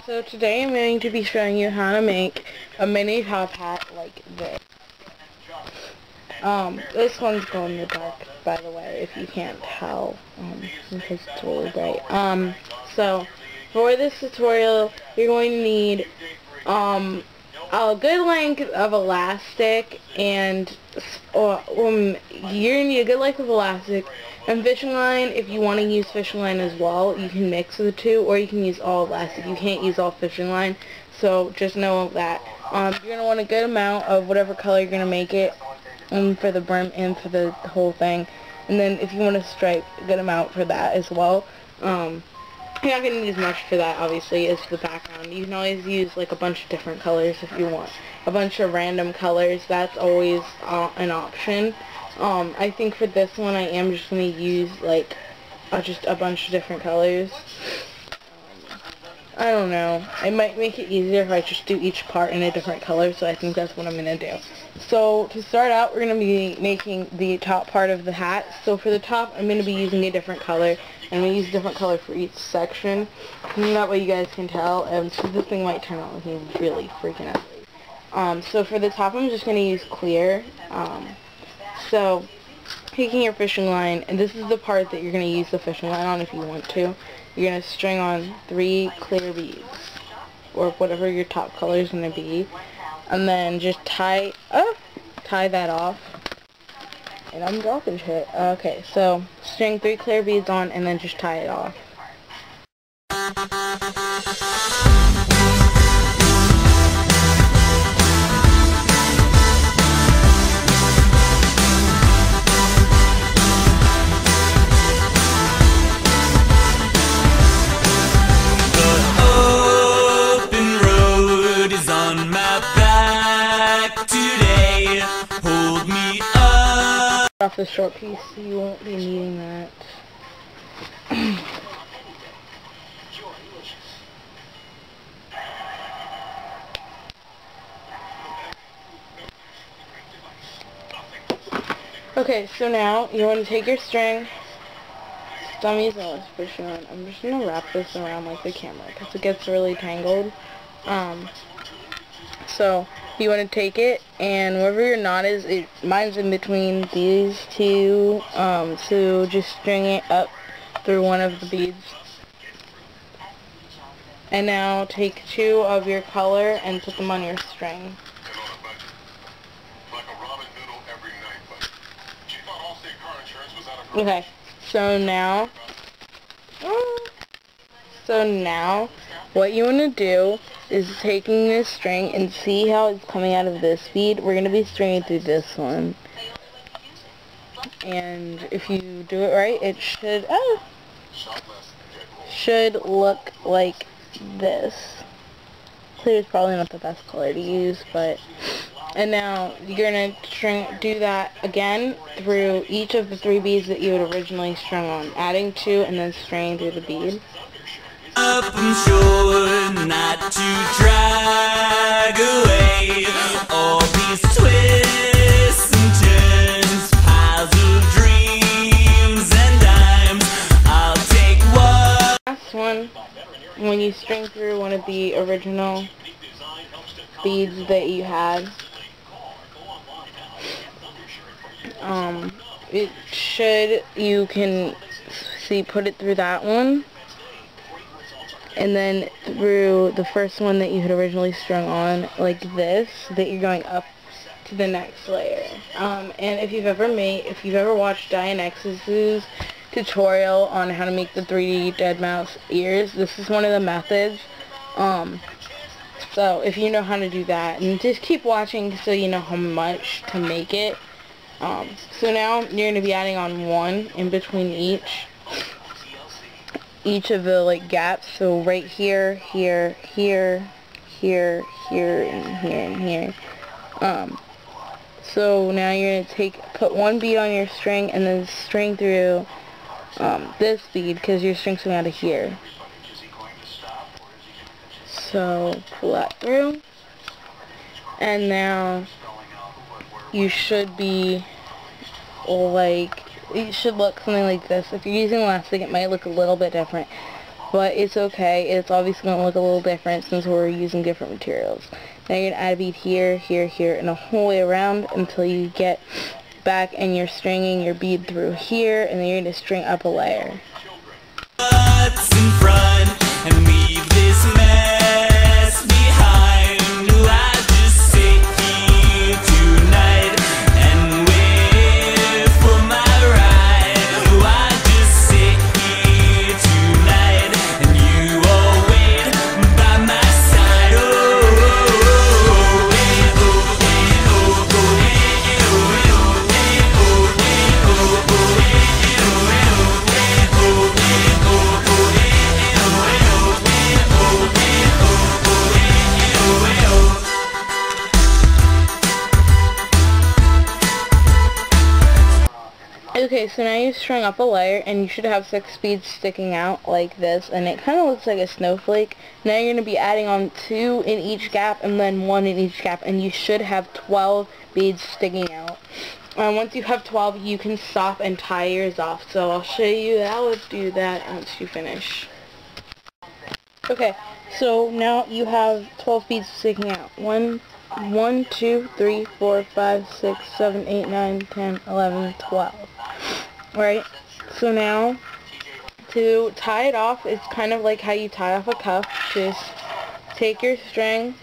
So today I'm going to be showing you how to make a mini top hat like this. This one's glow in the dark, by the way, if you can't tell, because it's really bright. So for this tutorial, you're going to need, a good length of elastic and, you're going to need a good length of elastic and fishing line. If you want to use fishing line as well, you can mix the two, or you can use all elastic. You can't use all fishing line, so just know that. You're going to want a good amount of whatever color you're going to make it, for the brim and for the whole thing. And then if you want to stripe, a good amount for that as well. You're not going to need as much for that, obviously, as the background. You can always use, like, a bunch of different colors if you want. A bunch of random colors, that's always an option. I think for this one, I am just going to use, like, just a bunch of different colors. I don't know. It might make it easier if I just do each part in a different color, so I think that's what I'm going to do. So, to start out, we're going to be making the top part of the hat. So, for the top, I'm going to be using a different color. I'm going to use a different color for each section. And that way you guys can tell. So this thing might turn out looking really freaking ugly. So, for the top, I'm just going to use clear. So, taking your fishing line, and this is the part that you're going to use the fishing line on if you want to. You're going to string on 3 clear beads, or whatever your top color is going to be, and then just tie that off, and I'm dropping shit. Okay, so string 3 clear beads on, and then just tie it off. Off the short piece, so you won't be needing that. Okay, so now you want to take your string. I'm using this fishing line. I'm just gonna wrap this around like the camera because it gets really tangled. So you want to take it, and wherever your knot is, mine's in between these two, so just string it up through one of the beads. And now take 2 of your color and put them on your string. Okay, so now what you want to do is taking this string, and see how it's coming out of this bead. We're going to be stringing through this one. And if you do it right, it should look like this. Clear is probably not the best color to use, but... And now you're going to do that again through each of the 3 beads that you had originally strung on. Adding 2 and then stringing through the bead. Up and sure not to drag away all these twists and turns, piles of dreams and dimes. I'll take one. Last one, when you string through one of the original beads that you had, it should, you can see, put it through that one, and then through the first one that you had originally strung on, like this, that you're going up to the next layer. And if you've ever watched Dianex's tutorial on how to make the 3D dead mouse ears, this is one of the methods. So if you know how to do that, and just keep watching so you know how much to make it. So now you're going to be adding on 1 in between each of the, like, gaps. So right here, here, here, here, here, and here, and here. So now you're going to put 1 bead on your string, and then string through this bead, because your string's coming out of here. So pull that through, and now you should be, like, it should look something like this. If you're using elastic, it might look a little bit different. but it's okay. It's obviously going to look a little different since we're using different materials. Now you're going to add a bead here, here, here, and a whole way around until you get back and you're stringing your bead through here, and then you're going to string up a layer. In front and leave this mess behind. I just sit here tonight and wait for my ride. I just sit here tonight and you all wait by my side. Okay, so now you've strung up a layer, and you should have 6 beads sticking out like this, and it kind of looks like a snowflake. Now you're going to be adding on 2 in each gap, and then 1 in each gap, and you should have 12 beads sticking out. Once you have 12, you can stop and tie yours off, so I'll show you how to do that once you finish. Okay, so now you have 12 beads sticking out. 1, 2, 3, 4, 5, 6, 7, 8, 9, 10, 11, 12. Alright, so now to tie it off, it's kind of like how you tie off a cuff. Just take your string